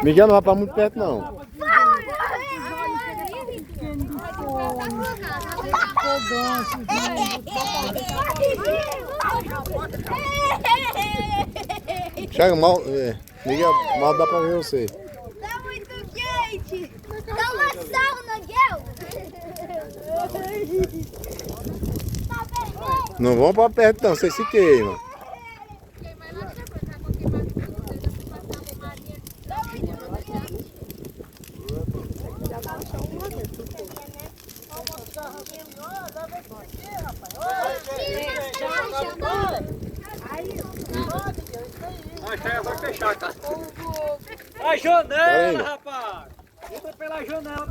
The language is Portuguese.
Miguel não vai pra muito perto não. Chega mal, Miguel, mal dá pra ver você. Tá muito quente. Dá uma sauna, Miguel. Tá vermelho. Não vão pra perto não, vocês se queimam. Vai fechar, cara. A janela, rapaz! Entra pela janela.